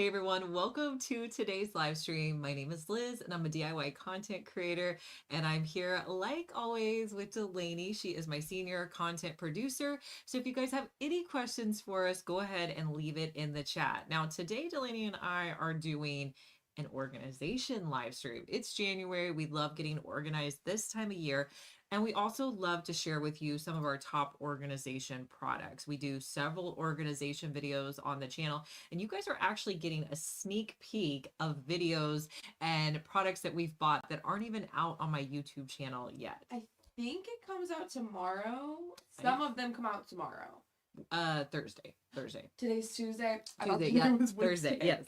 Hey everyone, welcome to today's live stream. My name is Liz and I'm a DIY content creator, and I'm here like always with Delaney. She is my senior content producer. So if you guys have any questions for us, go ahead and leave it in the chat. Now today Delaney and I are doing an organization live stream. It's January. We love getting organized this time of year. And we also love to share with you some of our top organization products. We do several organization videos on the channel, and you guys are actually getting a sneak peek of videos and products that we've bought that aren't even out on my YouTube channel yet. I think it comes out tomorrow. Some of them come out tomorrow. Thursday. Today's Tuesday. Tuesday, yeah. Thursday, yes.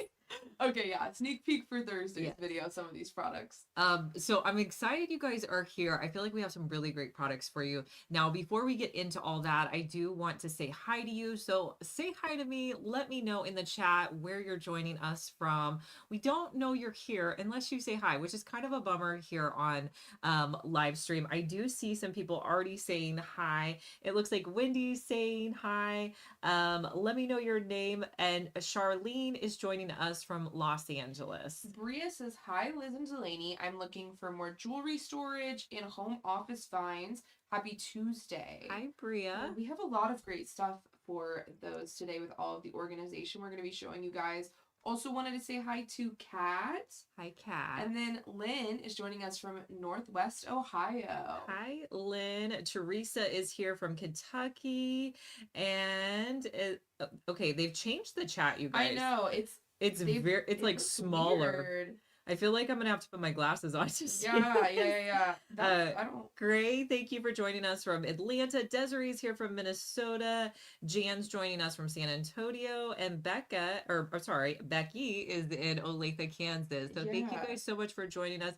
Okay, yeah. Sneak peek for Thursday's video, some of these products. So I'm excited you guys are here. I feel like we have some really great products for you. Now, before we get into all that, I do want to say hi to you. So say hi to me. Let me know in the chat where you're joining us from. We don't know you're here unless you say hi, which is kind of a bummer here on live stream. I do see some people already saying hi. It looks like Wendy's saying hi. Let me know your name. And Charlene is joining us from Los Angeles. Bria says, hi, Liz and Delaney. I'm looking for more jewelry storage and home office finds. Happy Tuesday. Hi, Bria. We have a lot of great stuff for those today with all of the organization we're going to be showing you guys. Also wanted to say hi to Kat. Hi, Kat. And then Lynn is joining us from Northwest Ohio. Hi, Lynn. Teresa is here from Kentucky. And okay, they've changed the chat, you guys. I know. It's like smaller. Weird. I feel like I'm gonna have to put my glasses on to see. Yeah. I don't. Gray, thank you for joining us from Atlanta. Desiree's here from Minnesota. Jan's joining us from San Antonio, and Becky is in Olathe, Kansas. So thank you guys so much for joining us.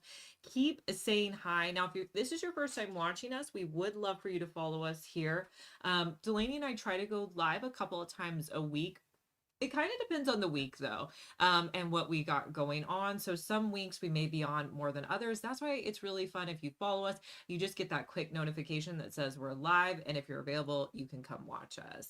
Keep saying hi. Now, if this is your first time watching us, we would love for you to follow us here. Delaney and I try to go live a couple of times a week. It kind of depends on the week though, and what we got going on. So some weeks we may be on more than others. That's why it's really fun. If you follow us, you just get that quick notification that says we're live. And if you're available, you can come watch us.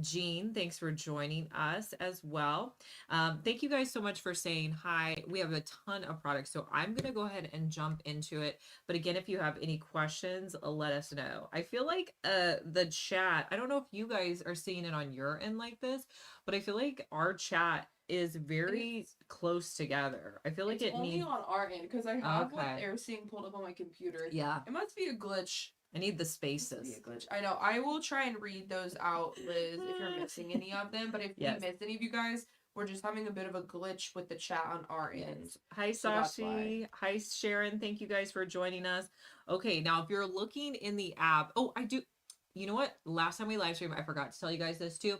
Jean, thanks for joining us as well. Thank you guys so much for saying hi. We have a ton of products, so I'm going to go ahead and jump into it. But again, if you have any questions, let us know. I feel like the chat, I don't know if you guys are seeing it on your end like this, but I feel like our chat is very close together. I feel like it's only on our end because I have what they're seeing pulled up on my computer. Yeah. It must be a glitch. I need the spaces. It must be a glitch. I know. I will try and read those out, Liz, if you're missing any of them. But if we miss any of you guys, we're just having a bit of a glitch with the chat on our end. Hi, Sashi. Hi, Sharon. Thank you guys for joining us. Okay, now if you're looking in the app, you know what? Last time we live streamed, I forgot to tell you guys this too.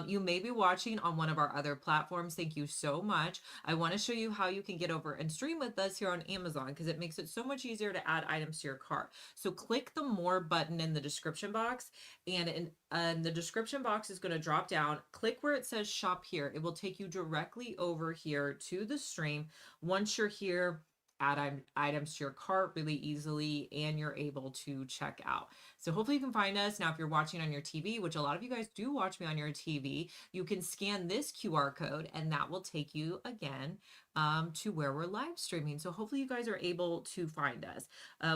You may be watching on one of our other platforms. Thank you so much. I want to show you how you can get over and stream with us here on Amazon because it makes it so much easier to add items to your cart. So click the more button in the description box, and in the description box is going to drop down. Click where it says shop here. It will take you directly over here to the stream. Once you're here, add items to your cart really easily, and you're able to check out. So hopefully you can find us. Now, if you're watching on your TV, which a lot of you guys do watch me on your TV, you can scan this QR code and that will take you again to where we're live streaming. So hopefully you guys are able to find us.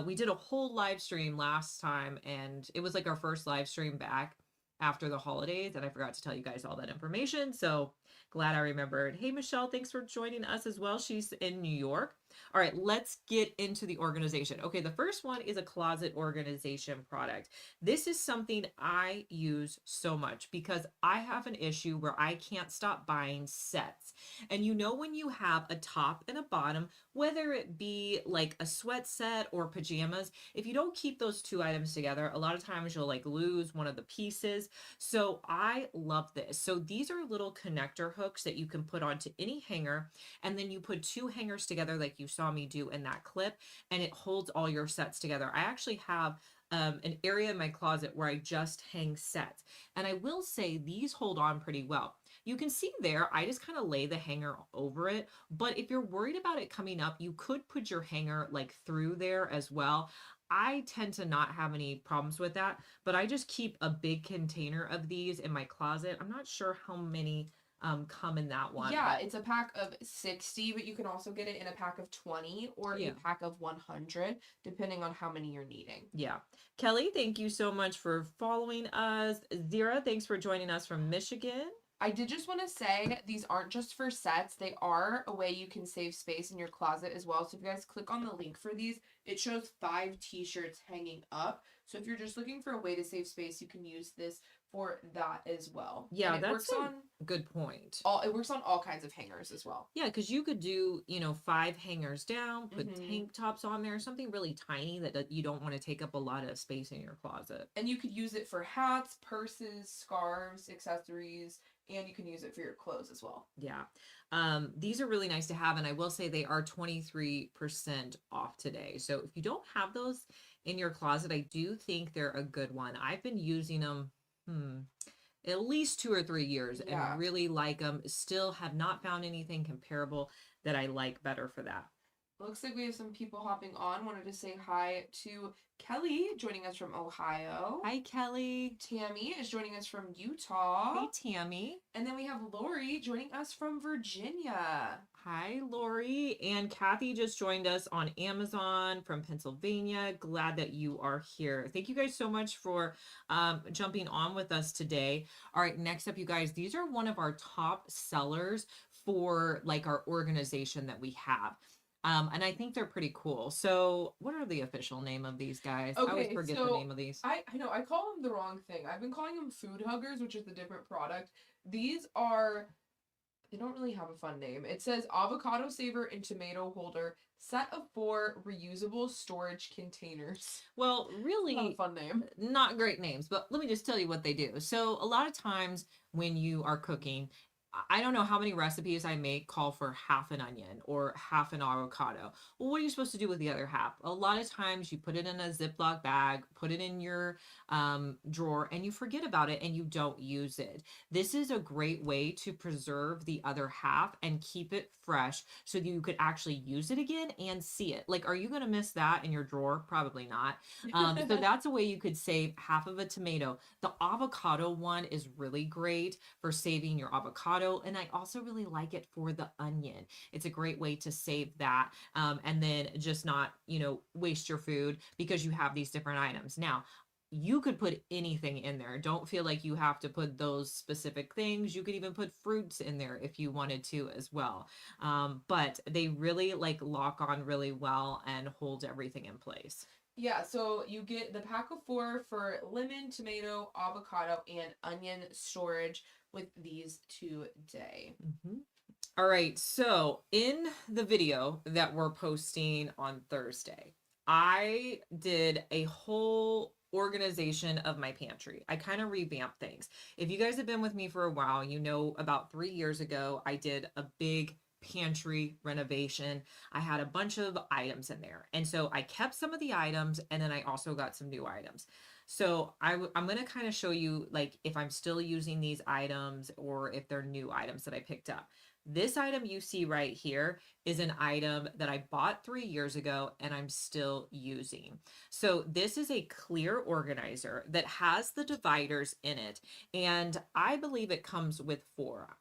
We did a whole live stream last time, and it was like our first live stream back after the holidays, and I forgot to tell you guys all that information. So glad I remembered. Hey, Michelle, thanks for joining us as well. She's in New York. All right, let's get into the organization. Okay, the first one is a closet organization product. This is something I use so much because I have an issue where I can't stop buying sets. And you know, when you have a top and a bottom, whether it be like a sweat set or pajamas, if you don't keep those two items together, a lot of times you'll like lose one of the pieces. So I love this. So these are little connector hooks that you can put onto any hanger, and then you put two hangers together like you saw me do in that clip, and it holds all your sets together. I actually have an area in my closet where I just hang sets, and I will say these hold on pretty well. You can see there, I just kind of lay the hanger over it, but if you're worried about it coming up, you could put your hanger like through there as well. I tend to not have any problems with that, but I just keep a big container of these in my closet. I'm not sure how many come in that one. Yeah, But it's a pack of 60, but you can also get it in a pack of 20 or a yeah. pack of 100, depending on how many you're needing. Yeah. Kelly, thank you so much for following us. Zira, thanks for joining us from Michigan. I did just want to say these aren't just for sets. They are a way you can save space in your closet as well. So if you guys click on the link for these, it shows 5 t-shirts hanging up. So if you're just looking for a way to save space, you can use this for that as well. Yeah, and it that's works on a good point. it works on all kinds of hangers as well. Yeah, because you could do, 5 hangers down, put Mhm. tank tops on there, something really tiny that you don't want to take up a lot of space in your closet. And you could use it for hats, purses, scarves, accessories, and you can use it for your clothes as well. Yeah. These are really nice to have, and I will say they are 23% off today. So if you don't have those in your closet, I do think they're a good one. I've been using them at least 2 or 3 years Yeah. and really like them. Still have not found anything comparable that I like better for that. Looks like we have some people hopping on. Wanted to say hi to Kelly joining us from Ohio. Hi, Kelly. Tammy is joining us from Utah. Hey, Tammy. And then we have Lori joining us from Virginia. Hi, Lori. And Kathy just joined us on Amazon from Pennsylvania. Glad that you are here. Thank you guys so much for jumping on with us today. All right, next up, you guys, these are one of our top sellers for like our organization that we have. And I think they're pretty cool. So, what are the official name of these guys? I always forget the name of these. I know I call them the wrong thing. I've been calling them food huggers, which is the different product. These are they don't really have a fun name. It says avocado saver and tomato holder, set of 4 reusable storage containers. Well, really, not a fun name. Not great names, but let me just tell you what they do. So, a lot of times when you are cooking, I don't know how many recipes I make call for half an onion or half an avocado. Well, what are you supposed to do with the other half? A lot of times you put it in a Ziploc bag, put it in your drawer, and you forget about it and you don't use it. This is a great way to preserve the other half and keep it fresh so that you could actually use it again and see it. Like, are you going to miss that in your drawer? Probably not. So that's a way you could save half of a tomato. The avocado one is really great for saving your avocado, and I also really like it for the onion. It's a great way to save that, and then just not, waste your food because you have these different items. Now, you could put anything in there. Don't feel like you have to put those specific things. You could even put fruits in there if you wanted to as well. But they really like lock on really well and hold everything in place. Yeah, so you get the pack of 4 for lemon, tomato, avocado, and onion storage with these today. Mm-hmm. All right, so in the video that we're posting on Thursday, I did a whole organization of my pantry. I kind of revamped things. If you guys have been with me for a while, you know about 3 years ago, I did a big pantry renovation. I had a bunch of items in there. And so I kept some of the items and then I also got some new items. So I'm going to kind of show you like if I'm still using these items or if they're new items that I picked up. This item you see right here is an item that I bought 3 years ago and I'm still using. So this is a clear organizer that has the dividers in it. And I believe it comes with 4.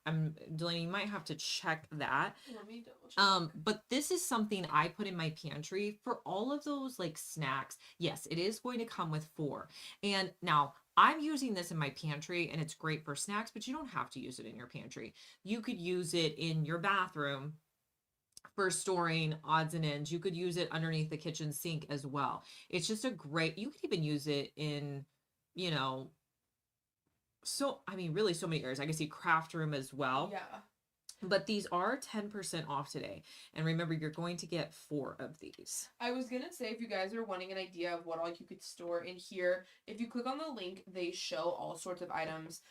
Delaney, you might have to check that. Let me double check. But this is something I put in my pantry for all of those like snacks. Yes, it is going to come with 4. And now I'm using this in my pantry and it's great for snacks, but you don't have to use it in your pantry. You could use it in your bathroom for storing odds and ends. You could use it underneath the kitchen sink as well. It's just a great, you could even use it in, really so many areas. I can see craft room as well. Yeah. But these are 10% off today. And remember, you're going to get 4 of these. I was going to say, if you guys are wanting an idea of what all you could store in here, if you click on the link, they show all sorts of items.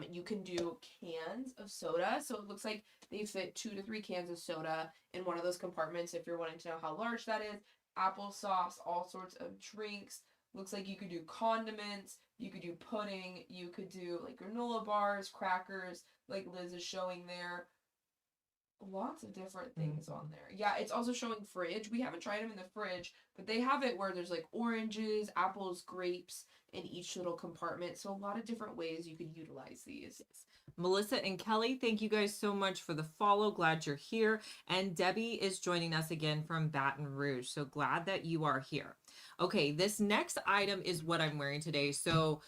You can do cans of soda. So it looks like they fit 2 to 3 cans of soda in one of those compartments if you're wanting to know how large that is. Applesauce, all sorts of drinks. Looks like you could do condiments. You could do pudding. You could do like granola bars, crackers, like Liz is showing there. lots of different things Mhm. on there. Yeah, it's also showing fridge. We haven't tried them in the fridge, but they have it where there's like oranges, apples, grapes in each little compartment. So a lot of different ways you could utilize these. Yes. Melissa and Kelly, thank you guys so much for the follow. Glad you're here. And Debbie is joining us again from Baton Rouge. So glad that you are here. Okay, this next item is what I'm wearing today. So,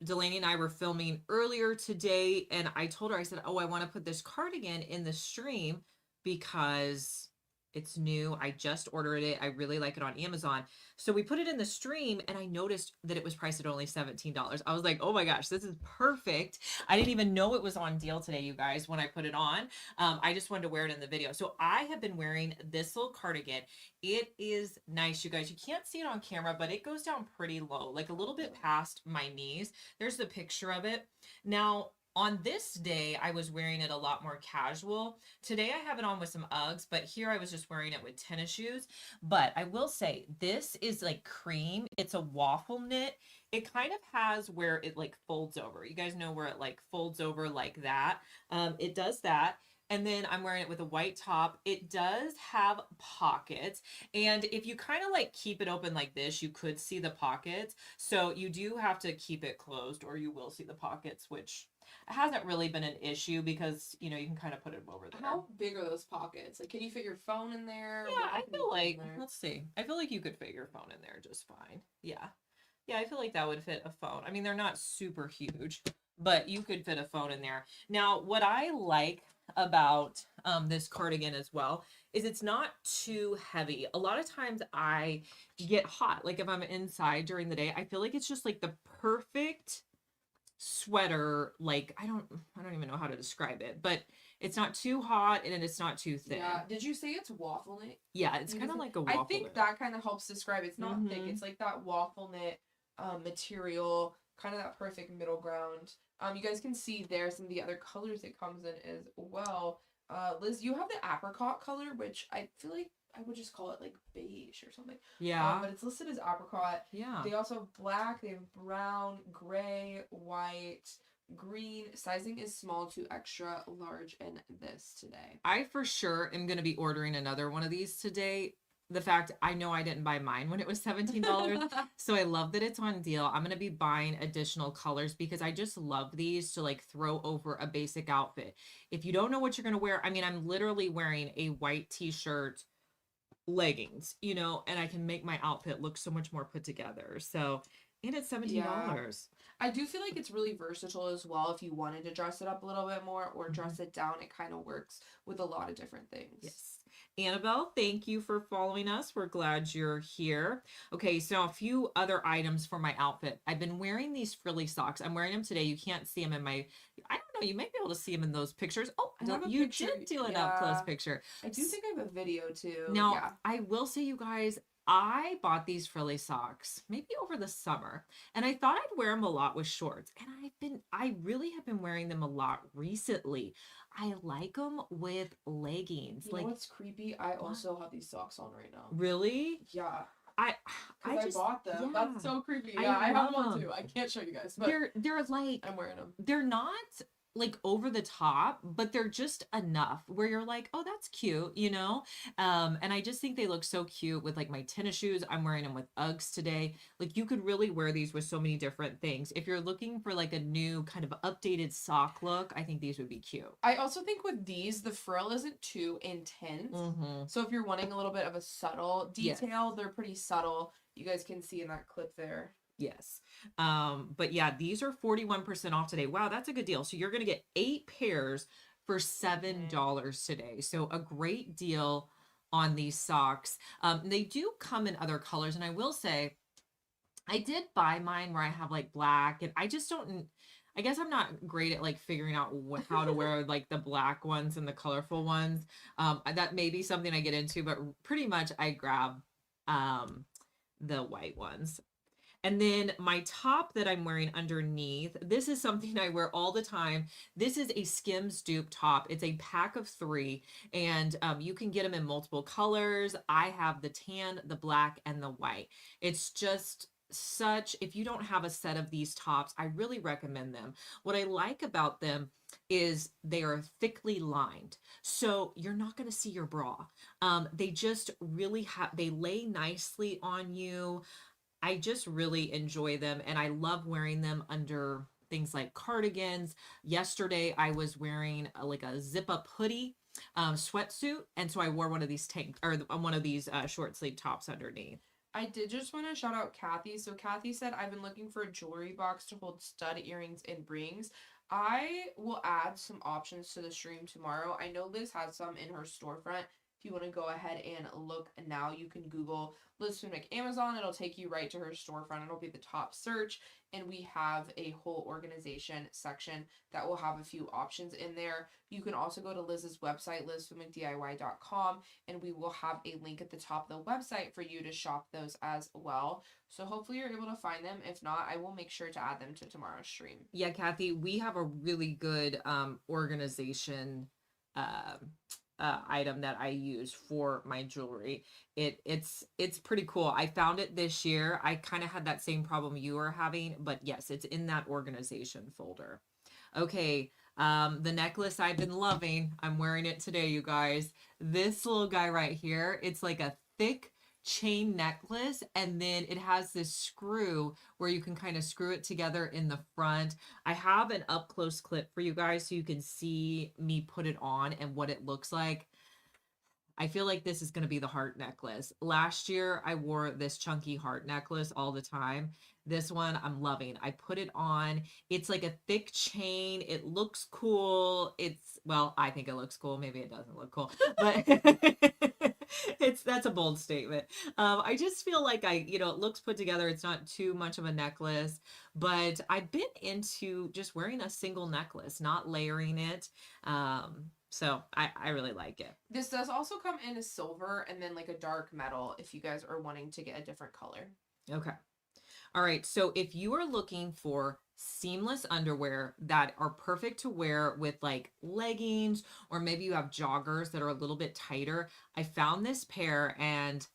Delaney and I were filming earlier today, and I told her, I said, oh, I want to put this cardigan in the stream because it's new. I just ordered it. I really like it on Amazon. So we put it in the stream, and I noticed that it was priced at only $17. I was like, oh my gosh, this is perfect. I didn't even know it was on deal today, you guys, when I put it on. I just wanted to wear it in the video. So I have been wearing this little cardigan. It is nice, you guys. You can't see it on camera, but it goes down pretty low, like a little bit past my knees. There's the picture of it. Now, on this day, I was wearing it a lot more casual. Today, I have it on with some Uggs, but here I was just wearing it with tennis shoes. But I will say, this is like cream. It's a waffle knit. It kind of has where it like folds over. You guys know where it like folds over like that. It does that. And then I'm wearing it with a white top. It does have pockets. And if you kind of like keep it open like this, you could see the pockets. So you do have to keep it closed or you will see the pockets, which hasn't really been an issue because, you know, you can kind of put it over there. How big are those pockets? Like, can you fit your phone in there? Yeah, What I can you feel fit in like, there? let's see. I feel like you could fit your phone in there just fine. Yeah. Yeah, I feel like that would fit a phone. I mean, they're not super huge, but you could fit a phone in there. Now, what I like about this cardigan as well is it's not too heavy. A lot of times I get hot. Like if I'm inside during the day, I feel like it's just like the perfect sweater. Like I don't even know how to describe it, but it's not too hot and it's not too thin. Yeah. Did you say it's waffle knit? Yeah, it's kind of like a I waffle think knit. that kind of helps describe it. It's not thick. Mm-hmm. It's like that waffle knit material, kind of that perfect middle ground. You guys can see there some of the other colors it comes in as well. Liz, you have the apricot color, which I feel like I would just call it like beige or something. Yeah. But it's listed as apricot. Yeah. They also have black, they have brown, gray, white, green. Sizing is small to extra large in this today. I for sure am going to be ordering another one of these today. The fact I know I didn't buy mine when it was $17. So I love that it's on deal. I'm going to be buying additional colors because I just love these to like throw over a basic outfit. If you don't know what you're going to wear, I mean, I'm literally wearing a white t-shirt, leggings, you know, and I can make my outfit look so much more put together. So, and it's $17. I do feel like it's really versatile as well. If you wanted to dress it up a little bit more or dress it down, it kind of works with a lot of different things. Yes. Annabelle, thank you for following us. We're glad you're here. Okay, so a few other items for my outfit. I've been wearing these frilly socks. I'm wearing them today. You can't see them in my, I don't know, you might be able to see them in those pictures. Oh, I have a you picture, did do an yeah. up close picture. I do think I have a video too. Now, Yeah. I will say, you guys, I bought these frilly socks maybe over the summer, and I thought I'd wear them a lot with shorts. And I really have been wearing them a lot recently. I like them with leggings. You like, know what's creepy? I also have these socks on right now. really? Yeah. I I just bought them. yeah. That's so creepy. I Yeah, I have love one 'em. too. I can't show you guys, but They're like I'm wearing them. they're not like over the top, but they're just enough where you're like, oh, that's cute, you know? And I just think they look so cute with like my tennis shoes. I'm wearing them with Uggs today. Like you could really wear these with so many different things. If you're looking for like a new kind of updated sock look, I think these would be cute. I also think with these, the frill isn't too intense. Mm-hmm. So if you're wanting a little bit of a subtle Yes. detail, they're pretty subtle. You guys can see in that clip there. Yes. But yeah, these are 41% off today. Wow, that's a good deal. So you're going to get 8 pairs for $7 today. So a great deal on these socks. They do come in other colors. And I will say, I did buy mine where I have like black and I just don't, I guess I'm not great at like figuring out how to wear like the black ones and the colorful ones. That may be something I get into, but pretty much I grab, the white ones. And then my top that I'm wearing underneath, this is something I wear all the time. This is a Skims dupe top. It's a pack of 3, and you can get them in multiple colors. I have the tan, the black, and the white. It's just such, if you don't have a set of these tops, I really recommend them. What I like about them is they are thickly lined. So you're not going to see your bra. They just really have, they lay nicely on you. I just really enjoy them and I love wearing them under things like cardigans. Yesterday I was wearing like a zip up hoodie sweatsuit, and so I wore one of these tank or one of these short sleeve tops underneath. I did just want to shout out Kathy. So Kathy said, I've been looking for a jewelry box to hold stud earrings and rings. I will add some options to the stream tomorrow. I know Liz has some in her storefront. If you want to go ahead and look now, you can Google Liz Finmick Amazon. It'll take you right to her storefront. It'll be the top search. And we have a whole organization section that will have a few options in there. You can also go to Liz's website, lizfinmickdiy.com, and we will have a link at the top of the website for you to shop those as well. So hopefully you're able to find them. If not, I will make sure to add them to tomorrow's stream. Yeah, Kathy, we have a really good organization uh, item that I use for my jewelry. It's pretty cool. I found it this year. I kind of had that same problem you are having, but yes, it's in that organization folder. Okay, the necklace I've been loving. I'm wearing it today, you guys. This little guy right here, it's like a thick chain necklace, and then it has this screw where you can kind of screw it together in the front. I have an up close clip for you guys so you can see me put it on and what it looks like. I feel like this is going to be the heart necklace. Last year, I wore this chunky heart necklace all the time. This one I'm loving. I put it on. It's like a thick chain. It looks cool. Well, I think it looks cool. Maybe it doesn't look cool, but that's a bold statement. I just feel like it looks put together. It's not too much of a necklace, but I've been into just wearing a single necklace, not layering it. So I really like it. This does also come in a silver and then like a dark metal if you guys are wanting to get a different color. Okay. All right. So if you are looking for seamless underwear that are perfect to wear with like leggings, or maybe you have joggers that are a little bit tighter, I found this pair and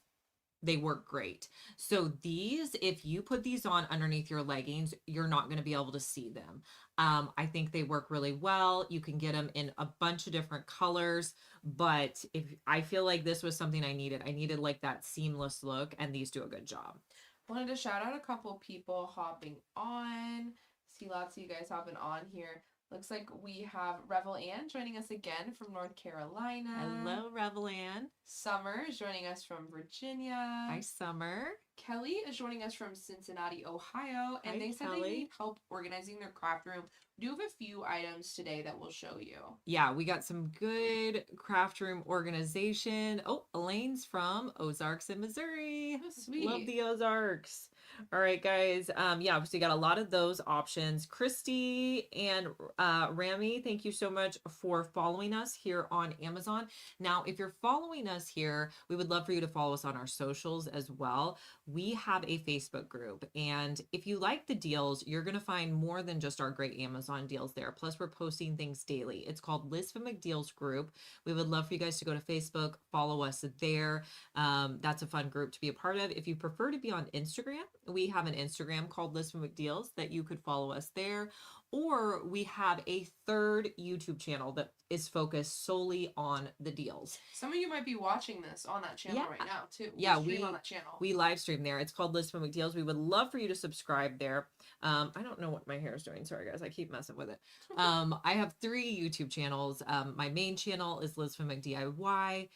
they work great. So these, if you put these on underneath your leggings, you're not going to be able to see them. I think they work really well. You can get them in a bunch of different colors, but if I feel like this was something I needed like that seamless look, and these do a good job. Wanted to shout out a couple people hopping on. See lots of you guys hopping on here. Looks like we have Revel Ann joining us again from North Carolina. Hello, Revel Ann. Summer is joining us from Virginia. Hi, Summer. Kelly is joining us from Cincinnati, Ohio. And Hi, they said Kelly. they need help organizing their craft room. We do have a few items today that we'll show you. Yeah, we got some good craft room organization. Oh, Elaine's from Ozarks in Missouri. Oh, sweet. Love the Ozarks. All right, guys. Yeah, so you got a lot of those options. Christy and Rami, thank you so much for following us here on Amazon. Now, if you're following us here, we would love for you to follow us on our socials as well. We have a Facebook group, and if you like the deals, you're going to find more than just our great Amazon deals there. Plus, we're posting things daily. It's called Liz Finmick Deals Group. We would love for you guys to go to Facebook, follow us there. That's a fun group to be a part of. If you prefer to be on Instagram, we have an Instagram called Liz Finmick Deals that you could follow us there. Or we have a third YouTube channel that is focused solely on the deals. Some of you might be watching this on that channel right now too. We on that channel. We live stream there. It's called Liz Finmick Deals. We would love for you to subscribe there. I don't know what my hair is doing. Sorry guys, I keep messing with it. I have 3 YouTube channels. My main channel is Liz Finmick DIY.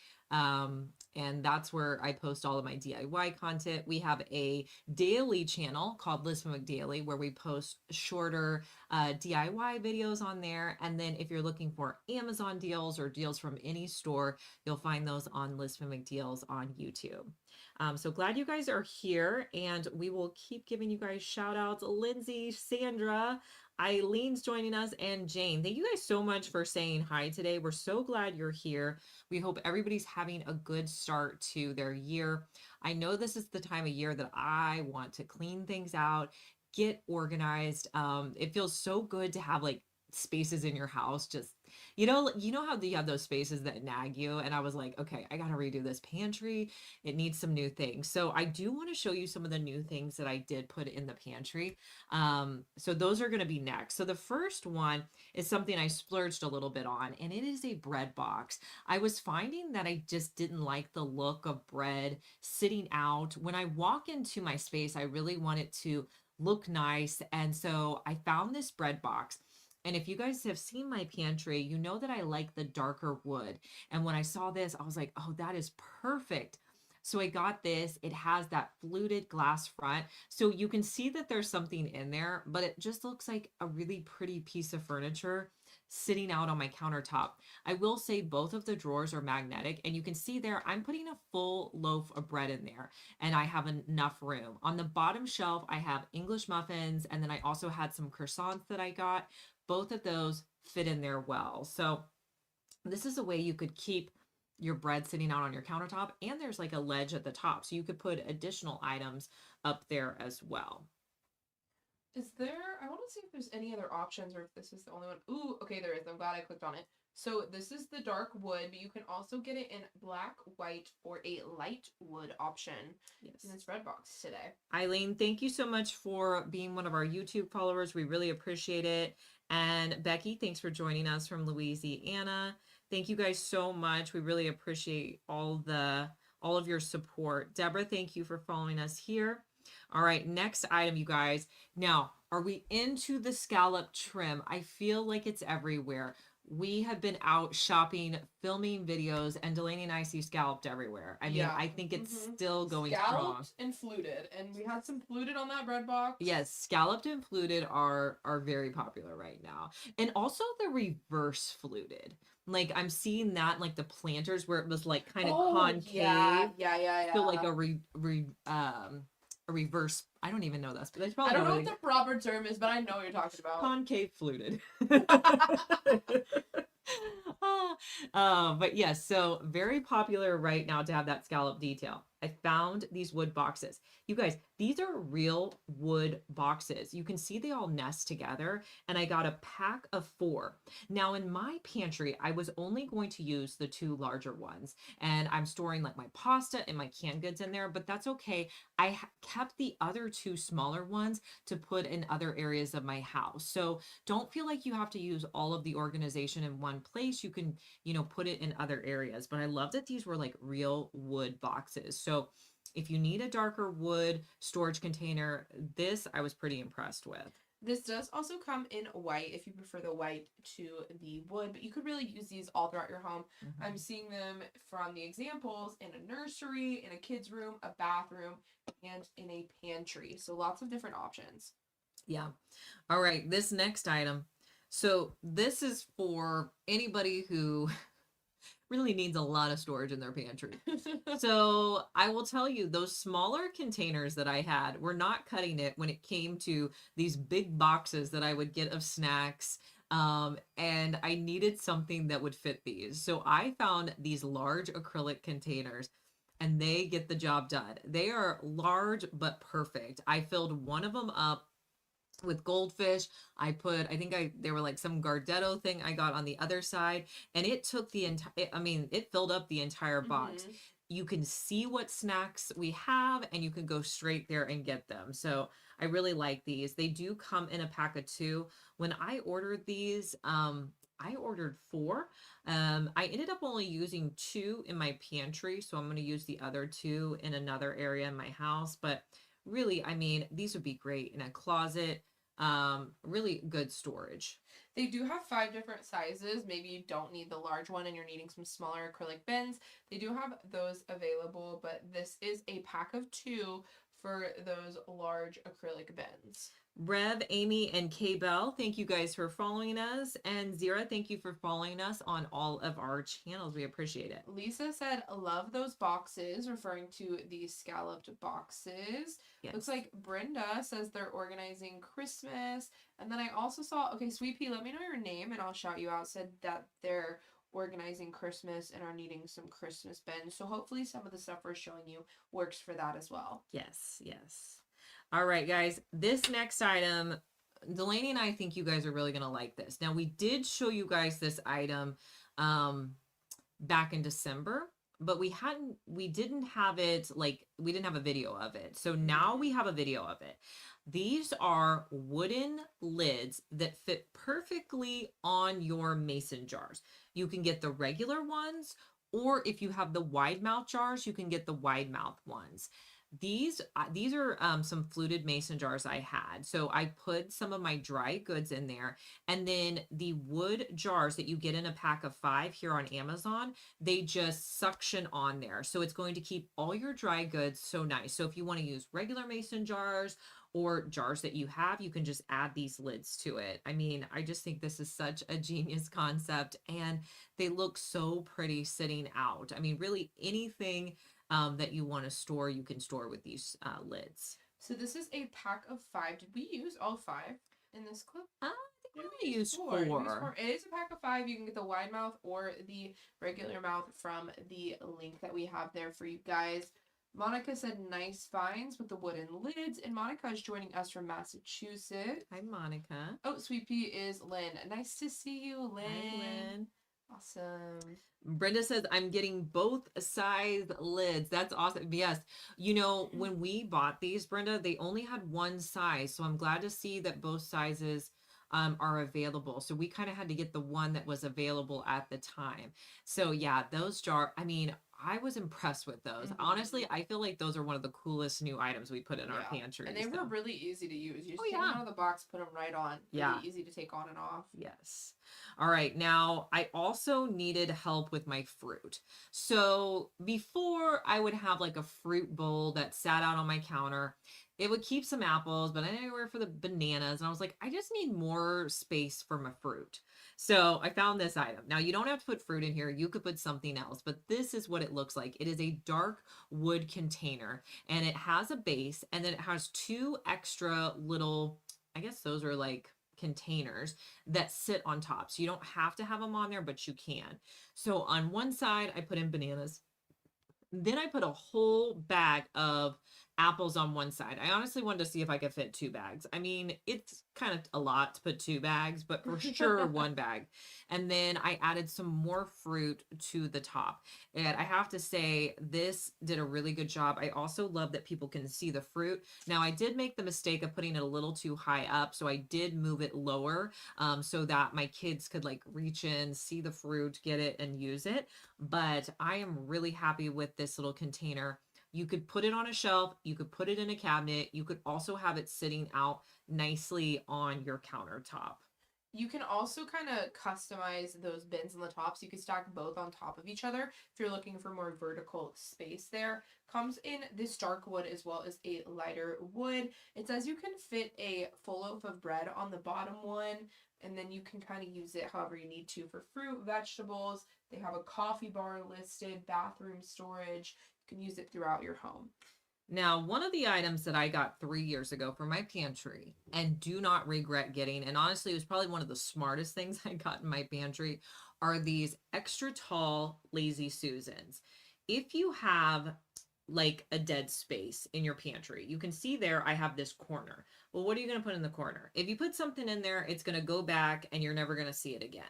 And that's where I post all of my DIY content. We have a daily channel called Liz Finmick Daily where we post shorter DIY videos on there. And then if you're looking for Amazon deals or deals from any store, you'll find those on Liz Finmick Deals on YouTube. So glad you guys are here, and we will keep giving you guys shout outs. Lindsay, Sandra, Eileen's joining us, and Jane. Thank you guys so much for saying hi today. We're so glad you're here. We hope everybody's having a good start to their year. I know this is the time of year that I want to clean things out, get organized. It feels so good to have like spaces in your house just, you know how you have those spaces that nag you, and I was like, okay, I gotta redo this pantry. It needs some new things. So I do want to show you some of the new things that I did put in the pantry. So those are going to be next. So the first one is something I splurged a little bit on, and it is a bread box. I was finding that I just didn't like the look of bread sitting out. When I walk into my space, I really want it to look nice. And so I found this bread box. And if you guys have seen my pantry, you know that I like the darker wood. And when I saw this, I was like, oh, that is perfect. So I got this. It has that fluted glass front. So you can see that there's something in there, but it just looks like a really pretty piece of furniture sitting out on my countertop. I will say both of the drawers are magnetic, and you can see there I'm putting a full loaf of bread in there, and I have enough room. On the bottom shelf, I have English muffins, and then I also had some croissants that I got. Both of those fit in there well. So this is a way you could keep your bread sitting out on your countertop, and there's like a ledge at the top, so you could put additional items up there as well. Is there? I want to see if there's any other options or if this is the only one. Ooh, okay, there is. I'm glad I clicked on it. So this is the dark wood, but you can also get it in black, white, or a light wood option Yes. in this red box today. Eileen, thank you so much for being one of our YouTube followers. We really appreciate it. And Becky, thanks for joining us from Louisiana. Thank you guys so much. We really appreciate all of your support. Deborah, thank you for following us here. All right, next item, you guys. Now, are we into the scallop trim? I feel like it's everywhere. We have been out shopping, filming videos, and Delaney and I see scalloped everywhere. I mean, Yeah. I think it's still going strong. Scalloped and fluted, and we had some fluted on that bread box. Yes, scalloped and fluted are very popular right now. And also the reverse fluted. Like I'm seeing that like the planters where it was like kind of concave. Yeah. So like a reverse. I don't even know this, but that's probably I don't know what the proper term is, but I know what you're talking about. Concave fluted. But yes, so very popular right now to have that scallop detail. I found these wood boxes. You guys, these are real wood boxes. You can see they all nest together, and I got a pack of 4. Now in my pantry, I was only going to use the 2 larger ones, and I'm storing like my pasta and my canned goods in there, but that's okay. I kept the other 2 smaller ones to put in other areas of my house. So don't feel like you have to use all of the organization in one place. You can, put it in other areas. But I love that these were like real wood boxes. So if you need a darker wood storage container, this I was pretty impressed with. This does also come in white if you prefer the white to the wood, but you could really use these all throughout your home. Mm-hmm. I'm seeing them from the examples in a nursery, in a kid's room, a bathroom, and in a pantry. So lots of different options. Yeah. All right. This next item. So this is for anybody who really needs a lot of storage in their pantry. So I will tell you, those smaller containers that I had were not cutting it when it came to these big boxes that I would get of snacks. And I needed something that would fit these. So I found these large acrylic containers, and they get the job done. They are large but perfect. I filled one of them up with goldfish. They were like some Gardetto thing I got on the other side, and it took the entire, it filled up the entire box. Mm-hmm. You can see what snacks we have, and you can go straight there and get them. So I really like these. They do come in a pack of 2. When I ordered these, I ordered 4. I ended up only using 2 in my pantry, so I'm going to use the other 2 in another area in my house. But really, these would be great in a closet. Really good storage. They do have 5 different sizes. Maybe you don't need the large one and you're needing some smaller acrylic bins. They do have those available, but this is a pack of 2 for those large acrylic bins. Rev, Amy, and K Bell, thank you guys for following us. And Zira, thank you for following us on all of our channels. We appreciate it. Lisa said, love those boxes, referring to the scalloped boxes. Yes. Looks like Brenda says they're organizing Christmas. And then I also saw, okay, Sweet Pea, let me know your name and I'll shout you out, said that they're organizing Christmas and are needing some Christmas bins. So hopefully some of the stuff we're showing you works for that as well. Yes. All right, guys, this next item, Delaney and I think you guys are really going to like this. Now, we did show you guys this item um, back in December, but we didn't have it like, we didn't have a video of it. So now we have a video of it. These are wooden lids that fit perfectly on your mason jars. You can get the regular ones, or if you have the wide mouth jars, you can get the wide mouth ones. These are some fluted mason jars I had. So I put some of my dry goods in there, and then the wood jars that you get in a pack of 5 here on Amazon, they just suction on there. So it's going to keep all your dry goods so nice. So if you want to use regular mason jars or jars that you have, you can just add these lids to it. I mean, I just think this is such a genius concept, and they look so pretty sitting out. I mean, really anything that you want to store, you can store with these lids. So this is a pack of 5. Did we use all 5 in this clip? I think we used four. It is a pack of 5. You can get the wide mouth or the regular mouth from the link that we have there for you guys. Monica said nice finds with the wooden lids, and Monica is joining us from Massachusetts. Hi, Monica. Oh, Sweet Pea is Lynn. Nice to see you, Lynn. Hi, Lynn. Awesome. Brenda says, I'm getting both size lids. That's awesome. Yes. You know, when we bought these, Brenda, they only had one size. So I'm glad to see that both sizes are available. So we kind of had to get the one that was available at the time. So yeah, those I mean, I was impressed with those. Honestly, I feel like those are one of the coolest new items we put in our pantry. And they were really easy to use. You just Oh, take them out of the box, put them right on. Really easy to take on and off. Yes. All right. Now, I also needed help with my fruit. So before, I would have like a fruit bowl that sat out on my counter. It would keep some apples, but I didn't know where for the bananas. And I was like, I just need more space for my fruit. So I found this item. Now, you don't have to put fruit in here. You could put something else, but this is what it looks like. It is a dark wood container, and it has a base, and then it has 2 extra little, I guess those are like containers that sit on top. So you don't have to have them on there, but you can. So on one side, I put in bananas. Then I put a whole bag of apples on one side. I honestly wanted to see if I could fit 2 bags. I mean, it's kind of a lot to put 2 bags, but for sure 1 bag. And then I added some more fruit to the top. And I have to say, this did a really good job. I also love that people can see the fruit. Now, I did make the mistake of putting it a little too high up, so I did move it lower so that my kids could like reach in, see the fruit, get it, and use it. But I am really happy with this little container. You could put it on a shelf, you could put it in a cabinet, you could also have it sitting out nicely on your countertop. You can also kind of customize those bins on the top, so you can stack both on top of each other if you're looking for more vertical space there. Comes in this dark wood as well as a lighter wood. It says you can fit a full loaf of bread on the bottom one, and then you can kind of use it however you need to for fruit, vegetables. They have a coffee bar listed, bathroom storage. You can use it throughout your home. Now, one of the items that I got 3 years ago for my pantry and do not regret getting, and honestly, it was probably one of the smartest things I got in my pantry, are these extra tall Lazy Susans. If you have like a dead space in your pantry, you can see there I have this corner. Well, what are you going to put in the corner? If you put something in there, it's going to go back and you're never going to see it again.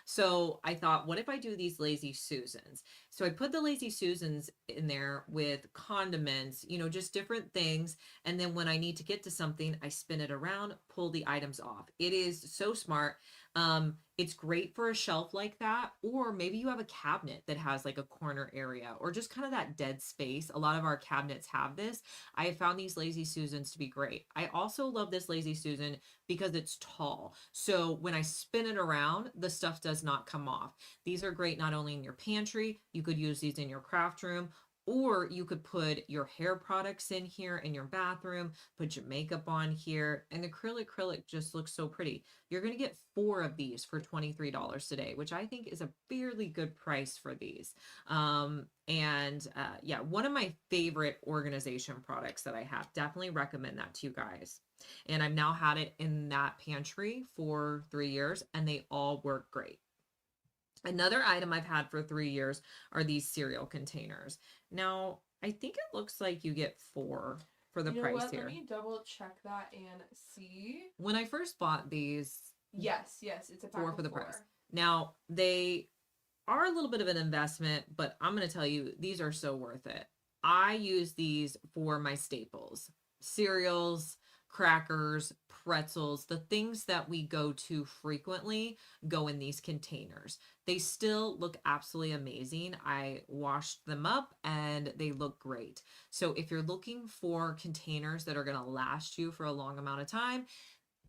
So I thought, what if I do these Lazy Susans? So I put the Lazy Susans in there with condiments, you know, just different things. And then when I need to get to something, I spin it around, pull the items off. It is so smart. It's great for a shelf like that, or maybe you have a cabinet that has like a corner area or just kind of that dead space. A lot of our cabinets have this. I have found these Lazy Susans to be great. I also love this Lazy Susan because it's tall. So when I spin it around, the stuff does not come off. These are great not only in your pantry, you could use these in your craft room, or you could put your hair products in here in your bathroom, put your makeup on here, and the acrylic just looks so pretty. You're going to get 4 of these for $23 today, which I think is a fairly good price for these. Yeah, one of my favorite organization products that I have. Definitely recommend that to you guys. And I've now had it in that pantry for 3 years, and they all work great. Another item I've had for 3 years are these cereal containers. Now, I think it looks like you get 4. for the You know price what? Let here. me double check that and see. When I first bought these, Yes, yes, it's a pack four of for the price. four. Now, they are a little bit of an investment, but I'm going to tell you, these are so worth it. I use these for my staples, cereals, crackers, pretzels, the things that we go to frequently go in these containers. They still look absolutely amazing. I washed them up and they look great. So if you're looking for containers that are going to last you for a long amount of time,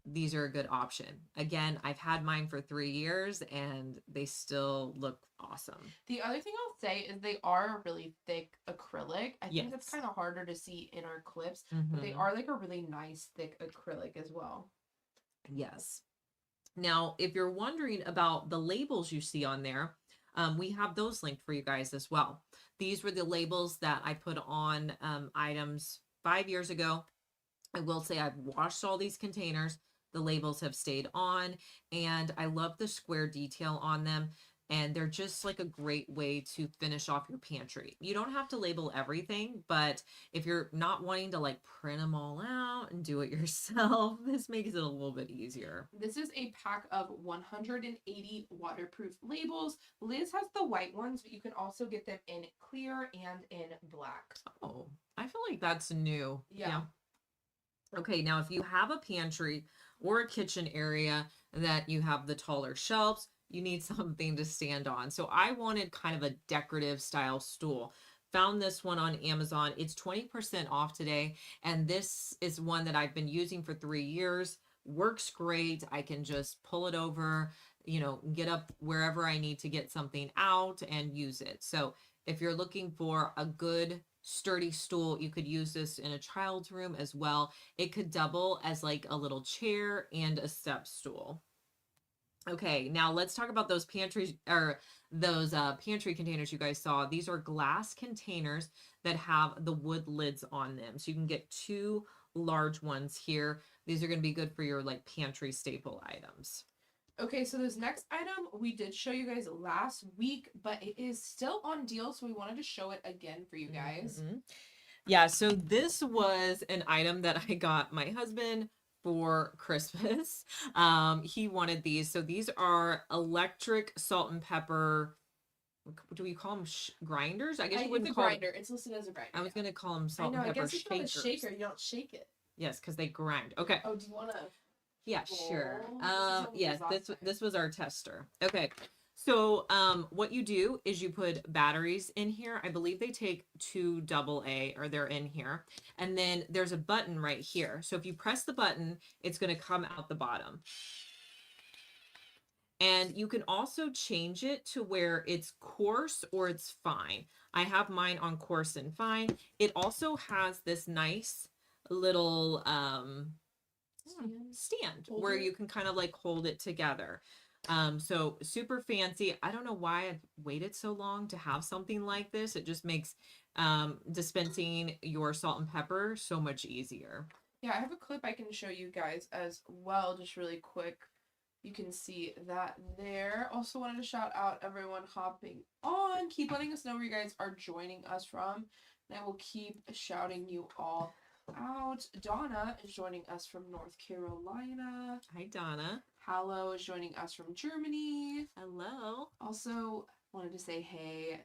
these are a good option. Again, I've had mine for 3 years and they still look awesome. The other thing I'll say is they are a really thick acrylic. I think that's Yes. kind of harder to see in our clips, but they Mm-hmm. are like a really nice thick acrylic as well. Yes. Now, if you're wondering about the labels you see on there, we have those linked for you guys as well. These were the labels that I put on items 5 years ago. I will say I've washed all these containers. The labels have stayed on, and I love the square detail on them. And they're just like a great way to finish off your pantry. You don't have to label everything, but if you're not wanting to like print them all out and do it yourself, this makes it a little bit easier. This is a pack of 180 waterproof labels. Liz has the white ones, but you can also get them in clear and in black. Oh, I feel like that's new. Yeah. Okay, now if you have a pantry or a kitchen area that you have the taller shelves, you need something to stand on. So I wanted kind of a decorative style stool. Found this one on Amazon. It's 20% off today. And this is one that I've been using for 3 years. Works great. I can just pull it over, get up wherever I need to get something out and use it. So if you're looking for a good sturdy stool, you could use this in a child's room as well. It could double as like a little chair and a step stool. Okay, now let's talk about those pantries or those pantry containers you guys saw. These are glass containers that have the wood lids on them. So you can get two large ones here. These are going to be good for your like pantry staple items. Okay, so this next item we did show you guys last week, but it is still on deal, so we wanted to show it again for you guys. Mm-hmm. Yeah, so this was an item that I got my husband for Christmas. He wanted these. So these are electric salt and pepper. Do we call them grinders? I guess you wouldn't It's a call grinder. It's listed as a grinder. I was gonna call them I salt know. and I pepper guess it's not a shaker. You don't shake it. Yes, because they grind. Okay. Oh, do you want to? Yeah, sure. This Yes, this was our tester. Okay. So, what you do is you put batteries in here. I believe they take 2 AA or they're in here. And then there's a button right here. So if you press the button, it's going to come out the bottom. And you can also change it to where it's coarse or it's fine. I have mine on coarse and fine. It also has this nice little stand where you can kind of like hold it together. So super fancy. I don't know why I've waited so long to have something like this. It just makes dispensing your salt and pepper so much easier. Yeah, I have a clip I can show you guys as well, just really quick. You can see that there. Also wanted to shout out everyone hopping on. Keep letting us know where you guys are joining us from. And I will keep shouting you all out. Donna is joining us from North Carolina. Hi, Donna. Hallo is joining us from Germany. Hello. Also wanted to say hey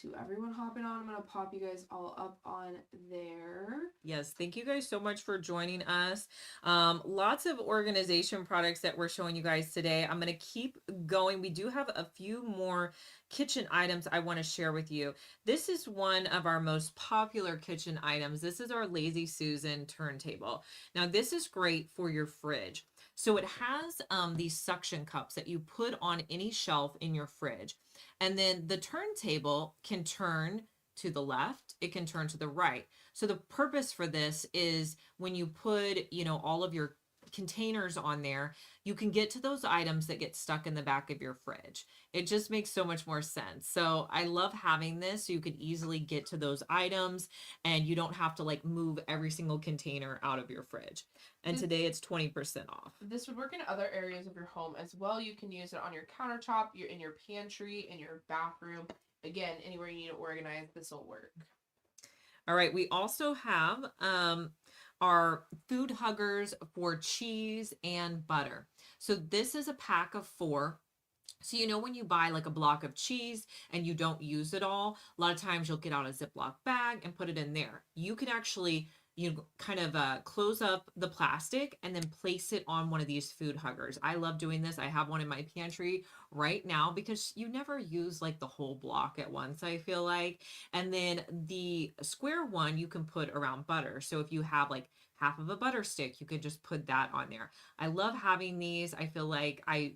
to everyone hopping on. I'm going to pop you guys all up on there. Yes, thank you guys so much for joining us. Lots of organization products that we're showing you guys today. I'm going to keep going. We do have a few more kitchen items I want to share with you. This is one of our most popular kitchen items. This is our Lazy Susan turntable. Now, this is great for your fridge. So it has these suction cups that you put on any shelf in your fridge. And then the turntable can turn to the left, it can turn to the right. So the purpose for this is when you put, all of your containers on there, you can get to those items that get stuck in the back of your fridge. It just makes so much more sense. So I love having this so you can easily get to those items and you don't have to like move every single container out of your fridge. And today it's 20% off. This would work in other areas of your home as well. You can use it on your countertop, you're in your pantry, in your bathroom. Again, anywhere you need to organize, this will work. All right, we also have our food huggers for cheese and butter. So this is a pack of 4. So you know when you buy like a block of cheese and you don't use it all, a lot of times you'll get out a Ziploc bag and put it in there. You can actually kind of close up the plastic and then place it on one of these food huggers. I love doing this. I have one in my pantry right now because you never use like the whole block at once, I feel like. And then the square one you can put around butter. So if you have like half of a butter stick, you could just put that on there. I love having these. I feel like I,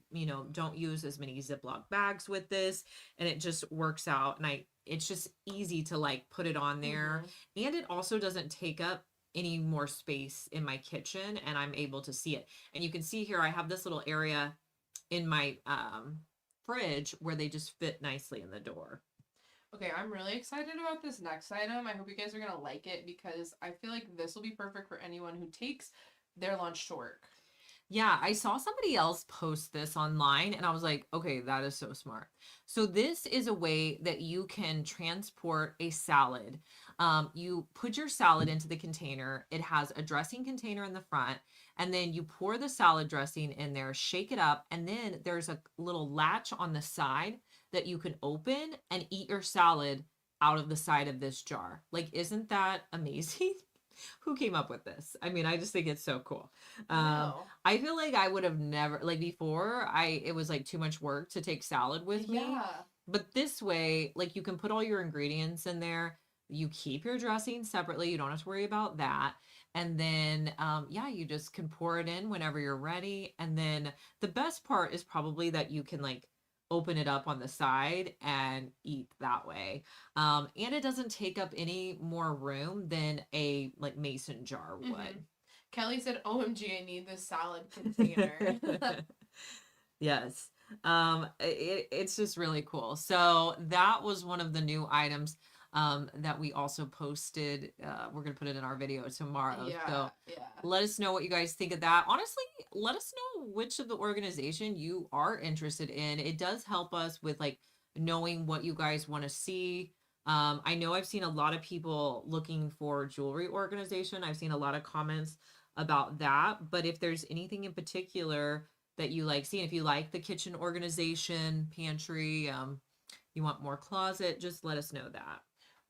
don't use as many Ziploc bags with this, and it just works out. And it's just easy to like put it on there. Mm-hmm. And it also doesn't take up any more space in my kitchen, and I'm able to see it. And you can see here, I have this little area in my fridge where they just fit nicely in the door. Okay, I'm really excited about this next item. I hope you guys are gonna like it because I feel like this will be perfect for anyone who takes their lunch to work. Yeah, I saw somebody else post this online and I was like, okay, that is so smart. So, this is a way that you can transport a salad. You put your salad into the container, it has a dressing container in the front, and then you pour the salad dressing in there, shake it up, and then there's a little latch on the side that you can open and eat your salad out of the side of this jar. Like, isn't that amazing? Who came up with this? I mean, I just think it's so cool. I know. I feel like I would have never like before it was like too much work to take salad with me. Yeah. But this way, like you can put all your ingredients in there. You keep your dressing separately. You don't have to worry about that. And then yeah, you just can pour it in whenever you're ready. And then the best part is probably that you can like open it up on the side and eat that way. And it doesn't take up any more room than a like mason jar Mm-hmm. would. Kelly said, "OMG, I need this salad container." Yes. It's just really cool. So that was one of the new items that we also posted. We're gonna put it in our video tomorrow. Yeah, So yeah. let us know what you guys think of that. Honestly, let us know which of the organization you are interested in. It does help us with like knowing what you guys want to see. I know I've seen a lot of people looking for jewelry organization. I've seen a lot of comments about that. But if there's anything in particular that you like seeing, if you like the kitchen organization, pantry, you want more closet, just let us know that.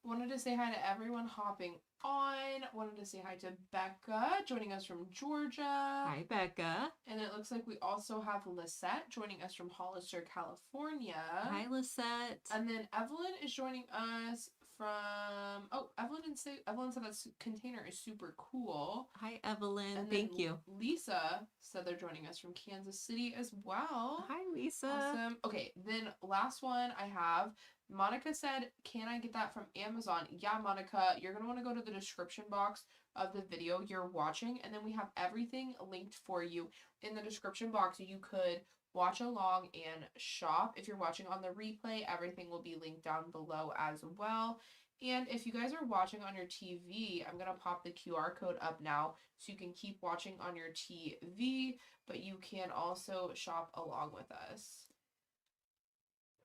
Wanted to say hi to everyone hopping on. Wanted to say hi to Becca joining us from Georgia. Hi, Becca. And it looks like we also have Lisette joining us from Hollister, California. Hi, Lisette. And then Evelyn is joining us from Evelyn said that container is super cool. Hi, Evelyn. And Thank you. Lisa said they're joining us from Kansas City as well. Hi, Lisa. Awesome. Okay, then last one I have. Monica said, "Can I get that from Amazon?" Yeah, Monica, you're going to want to go to the description box of the video you're watching, and then we have everything linked for you in the description box. You could watch along and shop. If you're watching on the replay, everything will be linked down below as well. And if you guys are watching on your TV, I'm going to pop the QR code up now so you can keep watching on your TV, but you can also shop along with us.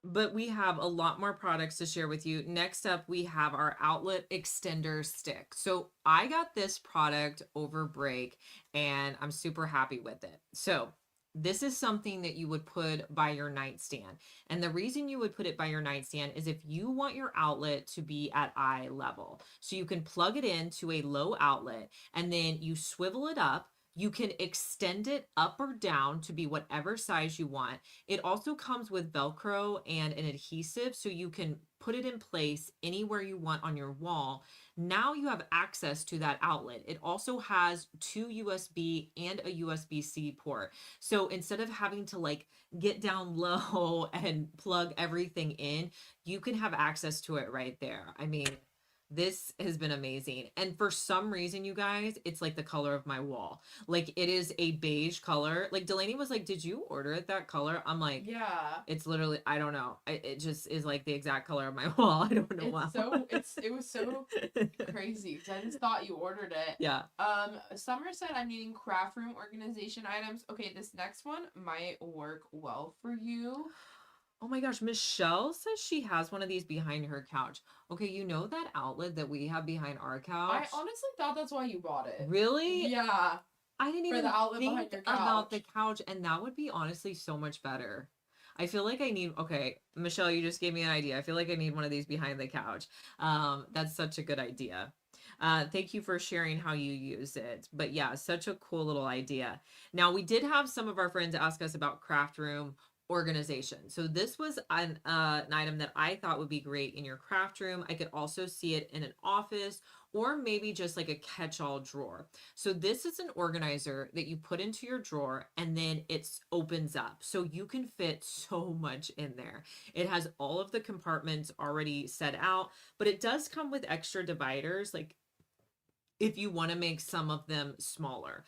But we have a lot more products to share with you. Next up, we have our outlet extender stick. So I got this product over break and I'm super happy with it. So this is something that you would put by your nightstand. And the reason you would put it by your nightstand is if you want your outlet to be at eye level. So you can plug it into a low outlet and then you swivel it up. You can extend it up or down to be whatever size you want. It also comes with Velcro and an adhesive, so you can put it in place anywhere you want on your wall. Now you have access to that outlet. It also has 2 USB and a USB-C port. So instead of having to like get down low and plug everything in, you can have access to it right there. I mean, this has been amazing. And for some reason, you guys, it's like the color of my wall. Like it is a beige color. Like Delaney was like, "Did you order it that color?" I'm like, yeah. It's literally, I don't know. It just is like the exact color of my wall. I don't know why. It was so crazy because I just thought you ordered it. Yeah. Summer said, "I'm needing craft room organization items." Okay, this next one might work well for you. Oh my gosh, Michelle says she has one of these behind her couch. Okay, you know that outlet that we have behind our I couch? honestly thought that's why you bought it. Really? Yeah, I didn't for the even outlet behind think your about the couch. couch, and that would be honestly so much better. I feel like I need, okay, Michelle, you just gave me an idea. I feel like I need one of these behind the couch. That's such a good idea. Thank you for sharing how you use it. But yeah, such a cool little idea. Now, we did have some of our friends ask us about craft room organization. So this was an item that I thought would be great in your craft room. I could also see it in an office or maybe just like a catch-all drawer. So this is an organizer that you put into your drawer and then it opens up. So you can fit so much in there. It has all of the compartments already set out, but it does come with extra dividers, like if you want to make some of them smaller.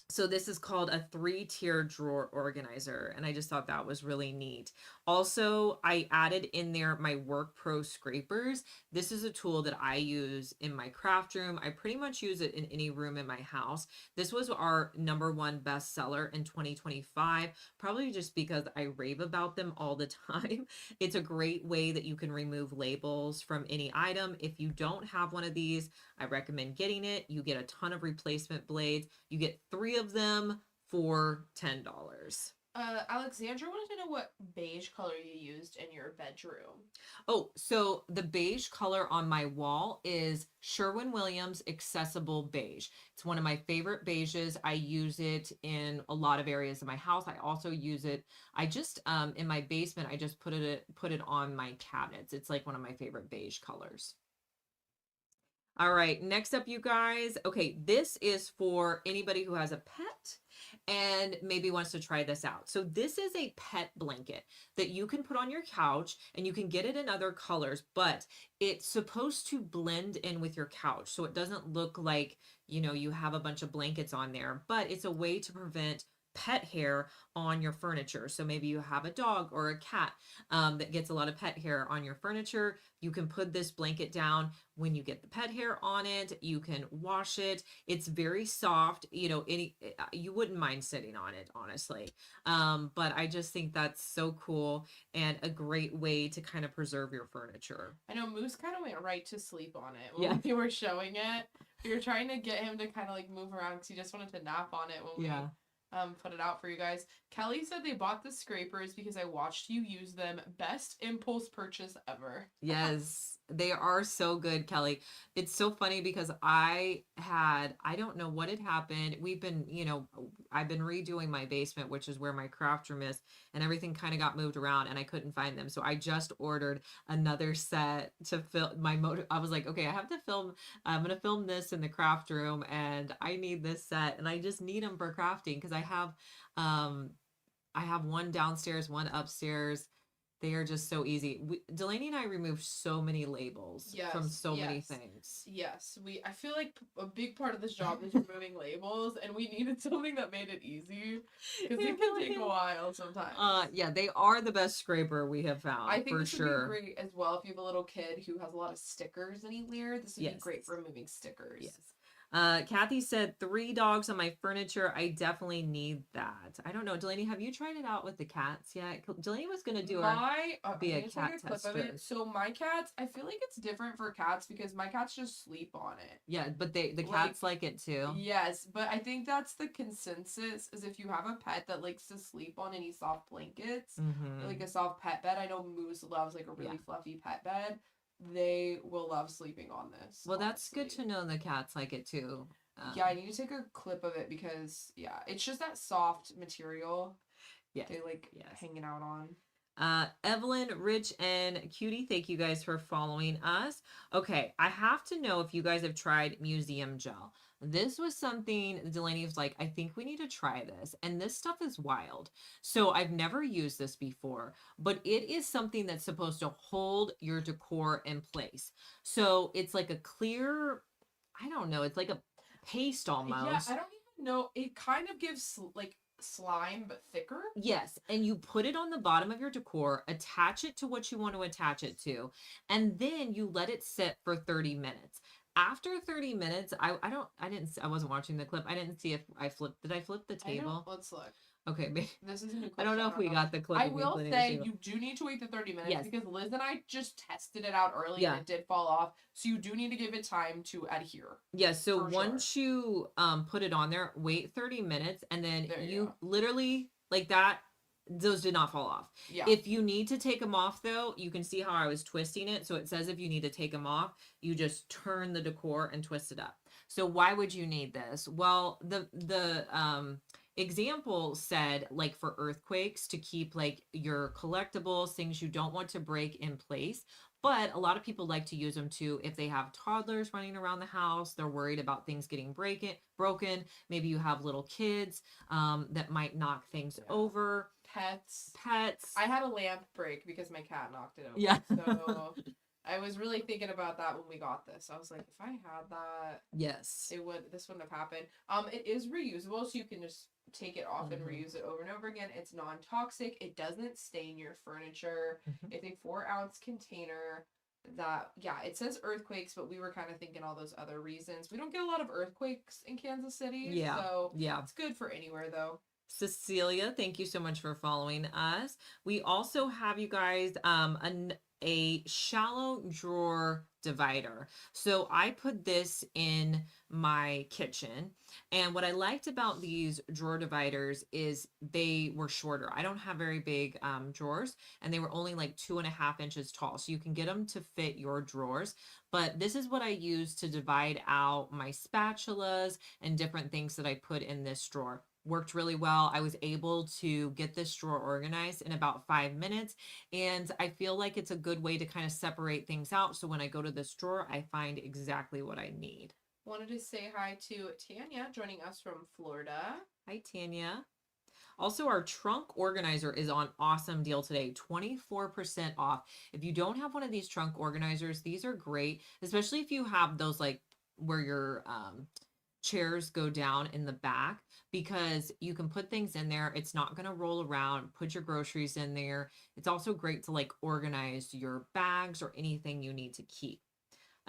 So this is called a 3-tier drawer organizer, and I just thought that was really neat. Also, I added in there my Work Pro scrapers. This is a tool that I use in my craft room. I pretty much use it in any room in my house. This was our #1 bestseller in 2025, probably just because I rave about them all the time. It's a great way that you can remove labels from any item. If you don't have one of these, I recommend getting it. You get a ton of replacement blades. You get 3 of them for $10. Alexandra wanted to know what beige color you used in your bedroom. Oh, so the beige color on my wall is Sherwin-Williams Accessible Beige. It's one of my favorite beiges. I use it in a lot of areas of my house. I also use it, I just in my basement, I just put it on my cabinets. It's like one of my favorite beige colors. All right, next up, you guys. Okay, this is for anybody who has a pet and maybe wants to try this out. So this is a pet blanket that you can put on your couch and you can get it in other colors, but it's supposed to blend in with your couch. So it doesn't look like, you have a bunch of blankets on there, but it's a way to prevent pet hair on your furniture. So maybe you have a dog or a cat that gets a lot of pet hair on your furniture. You can put this blanket down. When you get the pet hair on it, you can wash it. It's very soft. You wouldn't mind sitting on it, honestly. But I just think that's so cool and a great way to kind of preserve your furniture. I know Moose kind of went right to sleep on it when Yeah. we were showing it. We were trying to get him to kind of like move around because he just wanted to nap on it when we put it out for you guys. Kelly said they bought the scrapers because I watched you use them. Best impulse purchase ever. Yes, they are so good, Kelly. It's so funny because I don't know what had happened. I've been redoing my basement, which is where my craft room is, and everything kind of got moved around and I couldn't find them. So I just ordered another set to film my motor. I was like, okay, I'm going to film this in the craft room and I need this set and I just need them for crafting because um, I have one downstairs, one upstairs. They are just so easy. Delaney and I removed so many labels from Yes, so many yes, things. yes. I feel like a big part of this job is removing labels, and we needed something that made it easy because It it can really take a is. while sometimes. Yeah, they are the best scraper we have I found think for this would be sure. great as well if you have a little kid who has a lot of stickers anywhere. This would be Yes. great for removing stickers. Yes. Kathy said 3 dogs on my furniture. I definitely need that. I don't know. Delaney, have you tried it out with the cats yet? Delaney was going to be I'm a gonna take cat a clip of tester. it. So my cats, I feel like it's different for cats because my cats just sleep on it. Yeah, but the cats like it too. Yes, but I think that's the consensus is if you have a pet that likes to sleep on any soft blankets, or like Mm-hmm. a soft pet bed. I know Moose loves like a Yeah. really fluffy pet bed. They will love sleeping on this. Well, that's good Honestly. to know the cats like it too. Yeah, I need to take a clip of it because yeah, it's just that soft material Yes. they like Yes. hanging out on. Evelyn, Rich, and Cutie, thank you guys for following us. Okay, I have to know if you guys have tried museum gel. This was something Delaney was like, I think we need to try this. And this stuff is wild. So I've never used this before, but it is something that's supposed to hold your decor in place. So it's like a clear, I don't know, it's like a paste Yeah, almost. I don't even know. It kind of gives like slime but thicker. Yes, and you put it on the bottom of your decor, attach it to what you want to attach it to, and then you let it sit for 30 minutes. After 30 minutes, I wasn't watching the clip. I didn't see if I flipped, did I flip the I don't. table? Let's look. Okay, This is a new I clip, don't so know I if don't we know. got the clip I of me will cleaning the say table. you do need to wait the 30 minutes Yes. because Liz and I just tested it out early and Yeah. it did fall off. So you do need to give it time to adhere. Yeah, so For sure. once you put it on there, wait 30 minutes and then There you you go. literally like that those did not fall off. Yeah. If you need to take them off though, you can see how I was twisting it. So it says if you need to take them off, you just turn the decor and twist it up. So why would you need this? Well, the example said like for earthquakes to keep like your collectibles, things you don't want to break in place. But a lot of people like to use them too if they have toddlers running around the house. They're worried about things getting broken. Maybe you have little kids that might knock things over. Pets. Pets. I had a lamp break because my cat knocked it over. Yeah. So I was really thinking about that when we got this. I was like, if I had that, yes, this wouldn't have happened. It is reusable, so you can just take it off and Mhm. reuse it over and over again. It's non-toxic. It doesn't stain your furniture. Mhm. It's a 4-ounce container. That it says earthquakes, but we were kind of thinking all those other reasons. We don't get a lot of earthquakes in Kansas City, Yeah. so Yeah. it's good for anywhere though. Cecilia, thank you so much for following us. We also have you guys a shallow drawer divider. So I put this in my kitchen. And what I liked about these drawer dividers is they were shorter. I don't have very big drawers, and they were only like 2.5 inches tall. So you can get them to fit your drawers. But this is what I use to divide out my spatulas and different things that I put in this drawer. Worked really well. I was able to get this drawer organized in about 5 minutes. And I feel like it's a good way to kind of separate things out. So when I go to this drawer, I find exactly what I need. Wanted to say hi to Tanya joining us from Florida. Hi, Tanya. Also, our trunk organizer is on awesome deal today, 24% off. If you don't have one of these trunk organizers, these are great, especially if you have those like where your chairs go down in the back, because you can put things in there. It's not going to roll around. Put your groceries in there. It's also great to like organize your bags or anything you need to keep.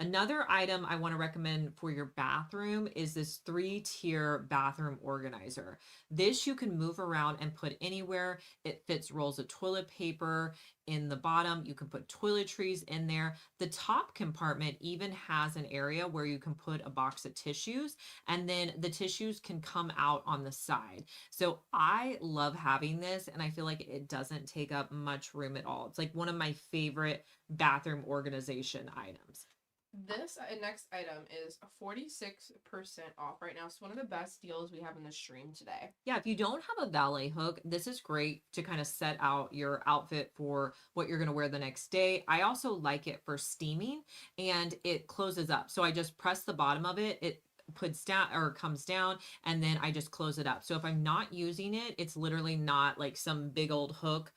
Another item I want to recommend for your bathroom is this 3-tier bathroom organizer. This you can move around and put anywhere. It fits rolls of toilet paper in the bottom. You can put toiletries in there. The top compartment even has an area where you can put a box of tissues, and then the tissues can come out on the side. So I love having this, and I feel like it doesn't take up much room at all. It's like one of my favorite bathroom organization items. This next item is 46% off right now. It's one of the best deals we have in the stream today. Yeah, if you don't have a valet hook, this is great to kind of set out your outfit for what you're going to wear the next day. I also like it for steaming, and it closes up. So I just press the bottom of it. It puts down or comes down, and then I just close it up. So if I'm not using it, it's literally not like some big old hook,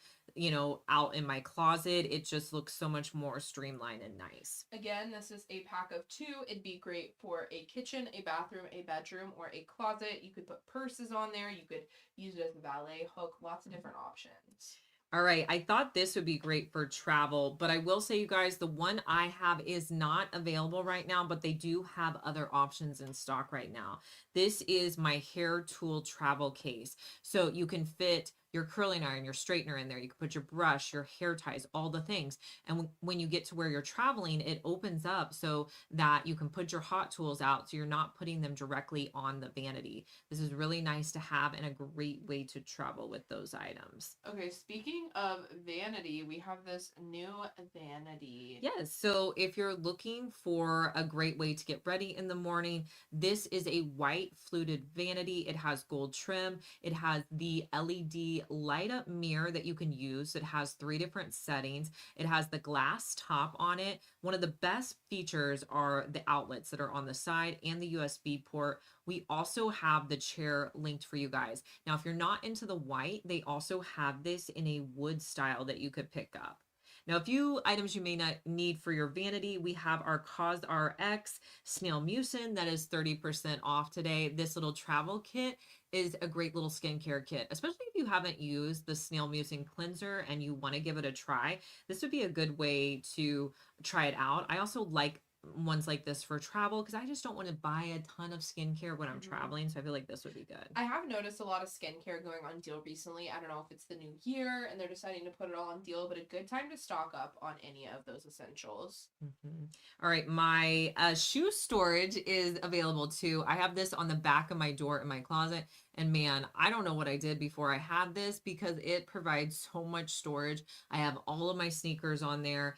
out in my closet. It just looks so much more streamlined and nice. Again, this is a pack of 2. It'd be great for a kitchen, a bathroom, a bedroom, or a closet. You could put purses on there. You could use it as a valet hook. Lots of different options. All right, I thought this would be great for travel, but I will say, you guys, the one I have is not available right now, but they do have other options in stock right now. This is my hair tool travel case. So you can fit your curling iron, your straightener in there. You can put your brush, your hair ties, all the things. And when you get to where you're traveling, it opens up so that you can put your hot tools out so you're not putting them directly on the vanity. This is really nice to have and a great way to travel with those items. Okay, speaking of vanity, we have this new vanity. Yes, so if you're looking for a great way to get ready in the morning, this is a white fluted vanity. It has gold trim. It has the LED light up mirror that you can use. It has 3 different settings. It has the glass top on it. One of the best features are the outlets that are on the side and the USB port. We also have the chair linked for you guys. Now, if you're not into the white, they also have this in a wood style that you could pick up. Now, a few items you may not need for your vanity. We have our Cause RX Snail Mucin that is 30% off today. This little travel kit is a great little skincare kit, especially if you haven't used the Snail Mucin cleanser and you want to give it a try. This would be a good way to try it out. I also like ones like this for travel because I just don't want to buy a ton of skincare when I'm Mhm. traveling. So I feel like this would be good. I have noticed a lot of skincare going on deal recently. I don't know if it's the new year and they're deciding to put it all on deal, but a good time to stock up on any of those essentials. Mhm. All right, my shoe storage is available too. I have this on the back of my door in my closet, and man, I don't know what I did before I had this because it provides so much storage. I have all of my sneakers on there,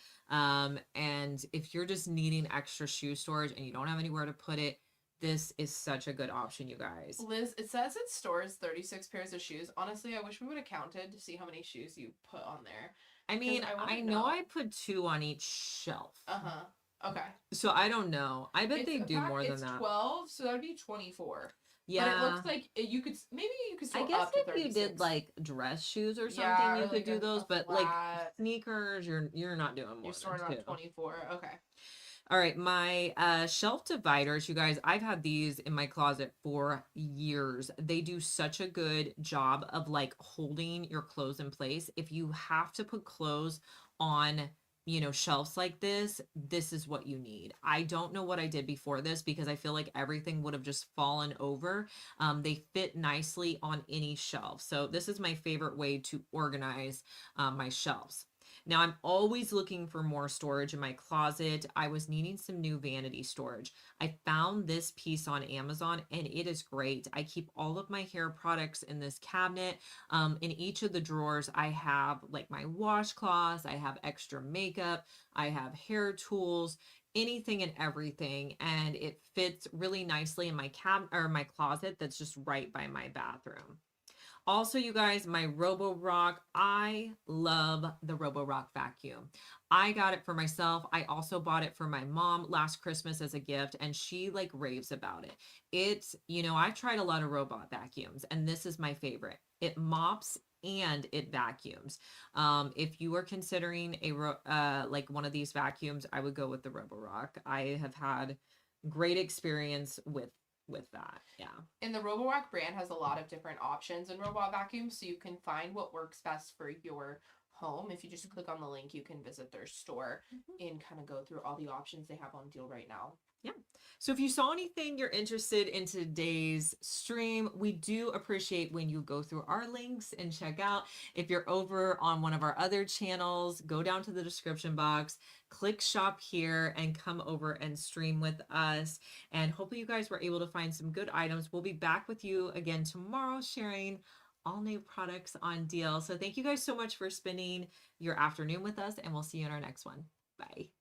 and if you're just needing extra shoe storage and you don't have anywhere to put it, this is such a good option, you guys. Liz, it says it stores 36 pairs of shoes. Honestly, I wish we would have counted to see how many shoes you put on there I because mean, I want I to know I know. put two on each shelf, Uh-huh. Okay. so I don't know. I bet It's they a do pack, more than it's that. 12, so that would be 24. But it Yeah. looks like you could maybe you could I store guess up to if you did 36. like dress shoes or something, Yeah, you or could like do those, a but like flat. sneakers, you're not doing You're more than storing two. about 24. Okay. All right, my shelf dividers, you guys, I've had these in my closet for years. They do such a good job of like holding your clothes in place. If you have to put clothes on, shelves like this is what you need. I don't know what I did before this because I feel like everything would have just fallen over. They fit nicely on any shelf. So this is my favorite way to organize my shelves. Now I'm always looking for more storage in my closet. I was needing some new vanity storage. I found this piece on Amazon and it is great. I keep all of my hair products in this cabinet. In each of the drawers, I have like my washcloths, I have extra makeup, I have hair tools, anything and everything, and it fits really nicely in my cab or my closet that's just right by my bathroom. Also, you guys, my Roborock, I love the Roborock vacuum. I got it for myself. I also bought it for my mom last Christmas as a gift, and she like raves about it. I've tried a lot of robot vacuums, and this is my favorite. It mops and it vacuums. If you are considering like one of these vacuums, I would go with the Roborock. I have had great experience with that. Yeah. And the Roborock brand has a lot of different options in robot vacuums, so you can find what works best for your home. If you just click on the link, you can visit their store Mhm. and kind of go through all the options they have on deal right now. Yeah. So if you saw anything you're interested in today's stream, we do appreciate when you go through our links and check out. If you're over on one of our other channels, go down to the description box, click shop here, and come over and stream with us. And hopefully you guys were able to find some good items. We'll be back with you again tomorrow sharing all new products on deal. So thank you guys so much for spending your afternoon with us, and we'll see you in our next one. Bye.